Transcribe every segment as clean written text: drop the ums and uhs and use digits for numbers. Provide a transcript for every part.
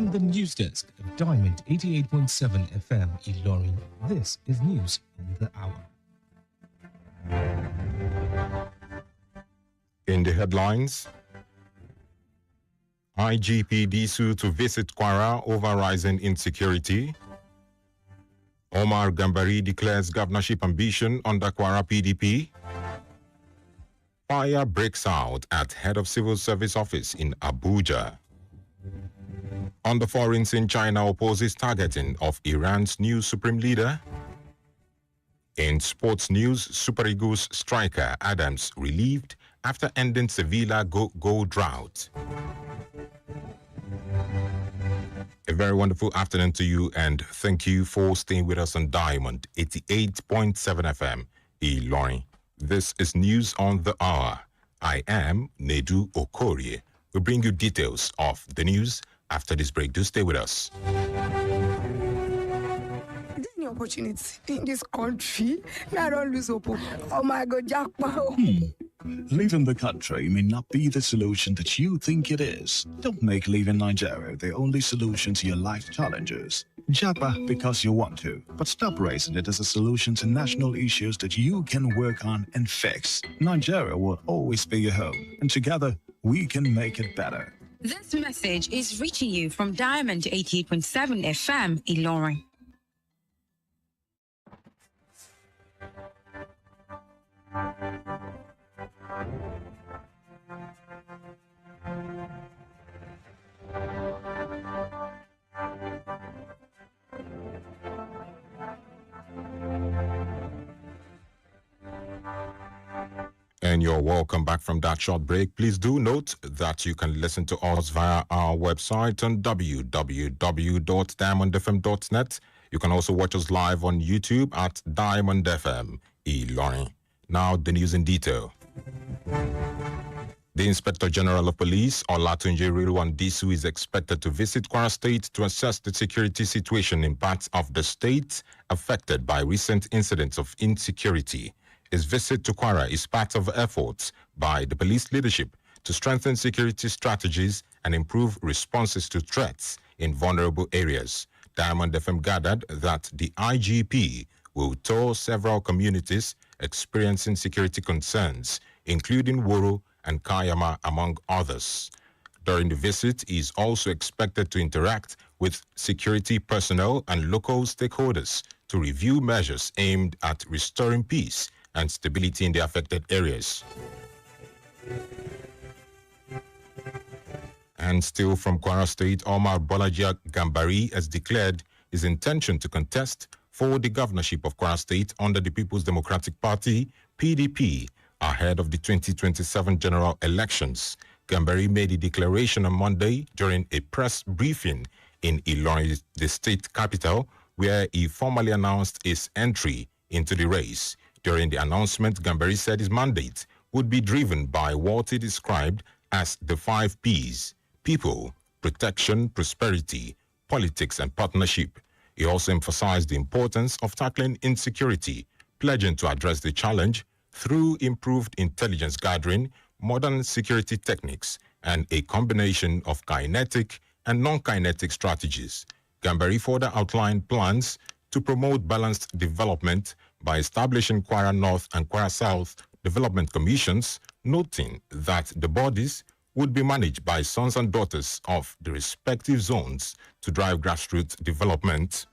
From the news desk of Diamond 88.7 FM Ilorin, this is News in the Hour. In the headlines, IGP Disu to visit Kwara over rising insecurity. Omar Gambari declares governorship ambition under Kwara PDP. Fire breaks out at head of civil service office in Abuja. On the foreign scene, China opposes targeting of Iran's new supreme leader. In sports news, Super Eagles striker Adams relieved after ending Sevilla goal drought. A very wonderful afternoon to you, and thank you for staying with us on Diamond 88.7 FM Ilorin. This is News on the Hour. I am NEDU OKORIE. We'll bring you details of the news after this break. Do stay with us. Any opportunity in this country, I don't lose hope. Oh my God, jackpot. Leaving the country may not be the solution that you think it is. Don't make leaving Nigeria the only solution to your life challenges. Japa because you want to, but stop raising it as a solution to national issues that you can work on and fix. Nigeria will always be your home, and together we can make it better. This message is reaching you from Diamond 88.7 FM Ilorin. And you're welcome back from that short break. Please do note that you can listen to us via our website on www.diamondfm.net. You can also watch us live on YouTube at Diamond FM Ilorin. Now the news in detail. The Inspector General of Police, Olatunji Rilwan Disu, is expected to visit Kwara State to assess the security situation in parts of the state affected by recent incidents of insecurity. His visit to Kwara is part of efforts by the police leadership to strengthen security strategies and improve responses to threats in vulnerable areas. Diamond FM gathered that the IGP will tour several communities experiencing security concerns, including Woro and Kayama, among others. During the visit, he is also expected to interact with security personnel and local stakeholders to review measures aimed at restoring peace and stability in the affected areas. And still from Kwara State, Omar Bolaji Gambari has declared his intention to contest for the governorship of Kwara State under the People's Democratic Party, PDP, ahead of the 2027 general elections. Gambari made a declaration on Monday during a press briefing in Ilorin, the state capital, where he formally announced his entry into the race. During the announcement, Gambari said his mandate would be driven by what he described as the 5 Ps: people, protection, prosperity, politics, and partnership. He also emphasized the importance of tackling insecurity, pledging to address the challenge through improved intelligence gathering, modern security techniques, and a combination of kinetic and non-kinetic strategies. Gambari further outlined plans to promote balanced development by establishing Kwara North and Kwara South Development Commissions, noting that the bodies would be managed by sons and daughters of the respective zones to drive grassroots development.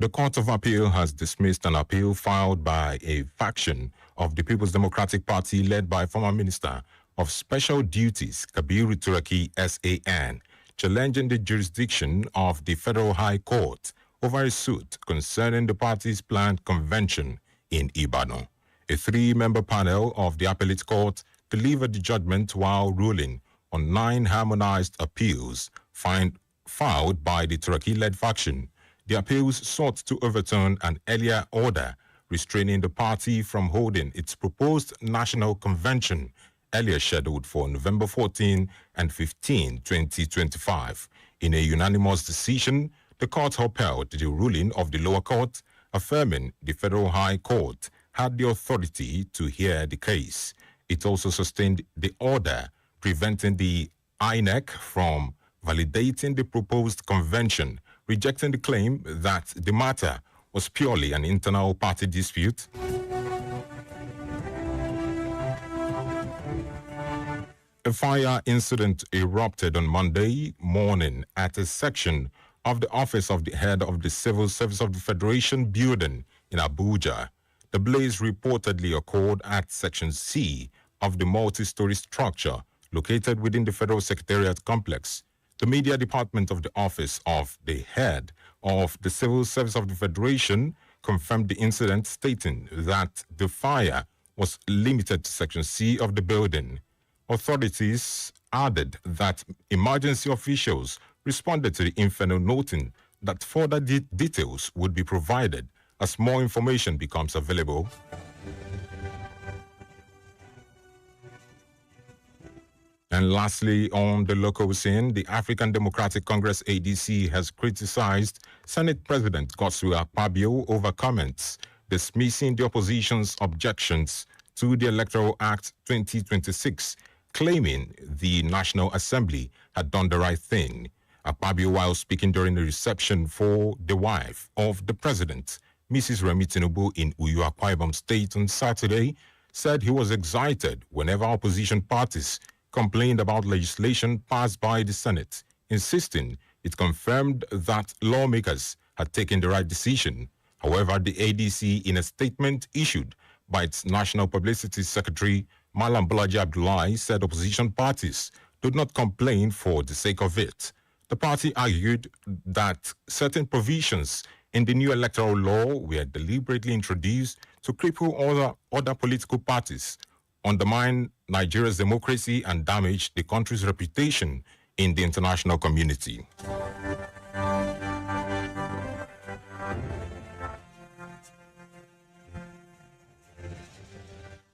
The Court of Appeal has dismissed an appeal filed by a faction of the People's Democratic Party led by former Minister of Special Duties Kabiru Turaki SAN, challenging the jurisdiction of the Federal High Court over a suit concerning the party's planned convention in Ibadan. A 3-member panel of the appellate court delivered the judgment while ruling on 9 harmonized appeals filed by the Turaki-led faction. The appeals sought to overturn an earlier order restraining the party from holding its proposed national convention, earlier scheduled for November 14 and 15, 2025. In a unanimous decision, The court upheld the ruling of the lower court, affirming the Federal High Court had the authority to hear the case. It also sustained the order preventing the INEC from validating the proposed convention, rejecting the claim that the matter was purely an internal party dispute. A fire incident erupted on Monday morning at a section of the office of the head of the Civil Service of the Federation building in Abuja. The blaze reportedly occurred at Section C of the multi-story structure located within the Federal Secretariat complex. The media department of the office of the head of the Civil Service of the Federation confirmed the incident, stating that the fire was limited to Section C of the building. Authorities added that emergency officials responded to the inferno, noting that further details would be provided as more information becomes available. And lastly, on the local scene, the African Democratic Congress ADC has criticized Senate President Godswill Akpabio over comments dismissing the opposition's objections to the Electoral Act 2026, claiming the National Assembly had done the right thing. Akpabio, while speaking during a reception for the wife of the president, Mrs. Remi Tinubu, in Uyo, Akwa Ibom State on Saturday, said he was excited whenever opposition parties complained about legislation passed by the Senate, insisting it confirmed that lawmakers had taken the right decision. However, the ADC, in a statement issued by its National Publicity Secretary, Malam Bolaji Abdullahi, said opposition parties did not complain for the sake of it. The party argued that certain provisions in the new electoral law were deliberately introduced to cripple other political parties, undermine Nigeria's democracy, and damage the country's reputation in the international community.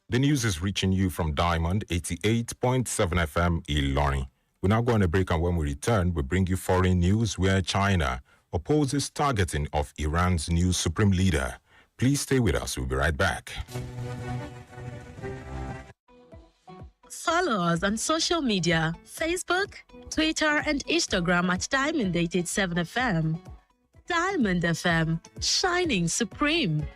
The news is reaching you from Diamond 88.7 FM Ilorin. We're now going to break, and when we return, we'll bring you foreign news where China opposes targeting of Iran's new supreme leader. Please stay with us. We'll be right back. Follow us on social media, Facebook, Twitter, and Instagram at Diamond 87 FM. Diamond FM, shining supreme.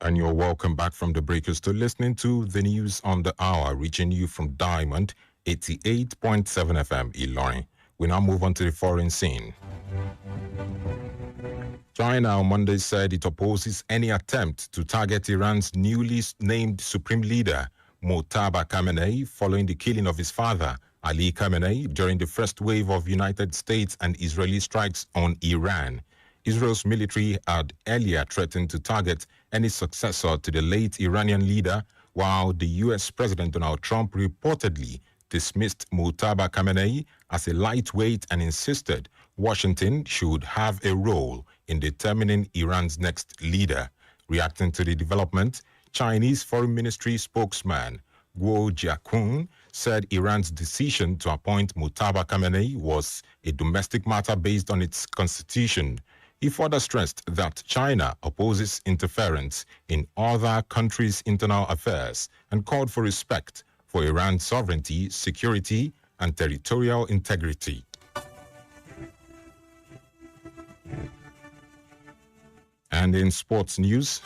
And you're welcome back from the breakers to listening to the news on the hour, reaching you from Diamond 88.7 FM Ilorin. We now move on to the foreign scene. China on Monday said it opposes any attempt to target Iran's newly named supreme leader, Mojtaba Khamenei, following the killing of his father, Ali Khamenei, during the first wave of United States and Israeli strikes on Iran. Israel's military had earlier threatened to target any successor to the late Iranian leader, while the U.S. President Donald Trump reportedly dismissed Mojtaba Khamenei as a lightweight and insisted Washington should have a role in determining Iran's next leader. Reacting to the development, Chinese Foreign Ministry spokesman Guo Jiakun said Iran's decision to appoint Mojtaba Khamenei was a domestic matter based on its constitution. He further stressed that China opposes interference in other countries' internal affairs and called for respect for Iran's sovereignty, security, and territorial integrity. And in sports news,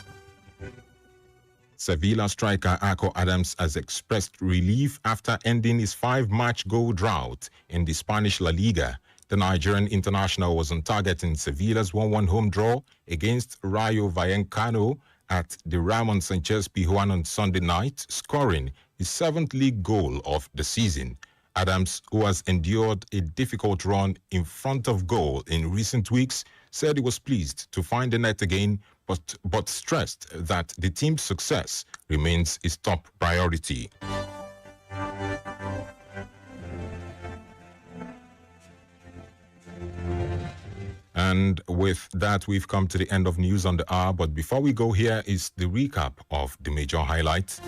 Sevilla striker Akko Adams has expressed relief after ending his 5-match goal drought in the Spanish La Liga. The Nigerian international was on target in Sevilla's 1-1 home draw against Rayo Vallecano at the Ramon Sanchez Pizjuan on Sunday night, scoring his 7th league goal of the season. Adams, who has endured a difficult run in front of goal in recent weeks, said he was pleased to find the net again, but stressed that the team's success remains his top priority. And with that, we've come to the end of News on the Hour. But before we go, here is the recap of the major highlights.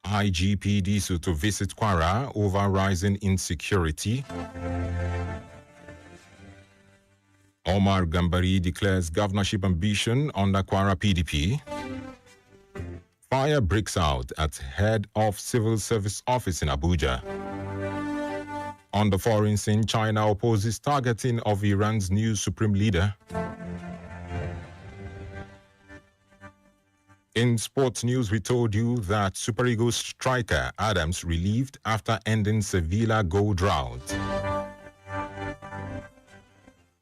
IGPD to visit Kwara over rising insecurity. Omar Gambari declares governorship ambition under Kwara PDP. Fire breaks out at head of civil service office in Abuja. On the foreign scene, China opposes targeting of Iran's new supreme leader. In sports news, we told you that Super Eagles striker Adams relieved after ending Sevilla goal drought.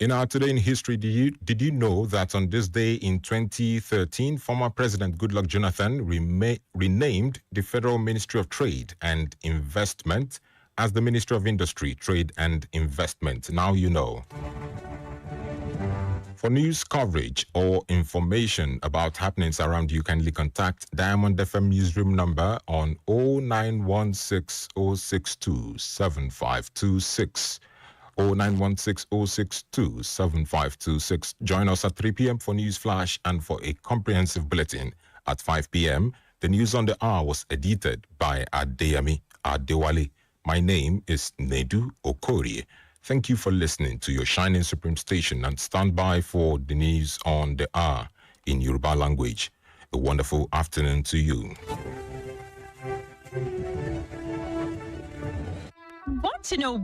In our Today in History, did you know that on this day in 2013, former President Goodluck Jonathan renamed the Federal Ministry of Trade and Investment as the Ministry of Industry, Trade and Investment? Now you know. For news coverage or information about happenings around you, kindly contact Diamond FM newsroom number on 0916-062-7526. 0916-062-7526. Join us at 3 p.m. for News Flash and for a comprehensive bulletin at 5 p.m. The News on the Hour was edited by Adeyemi Adewale. My name is NEDU OKORIE. Thank you for listening to your Shining Supreme station, and stand by for the News on the Hour in Yoruba language. A wonderful afternoon to you. Want to know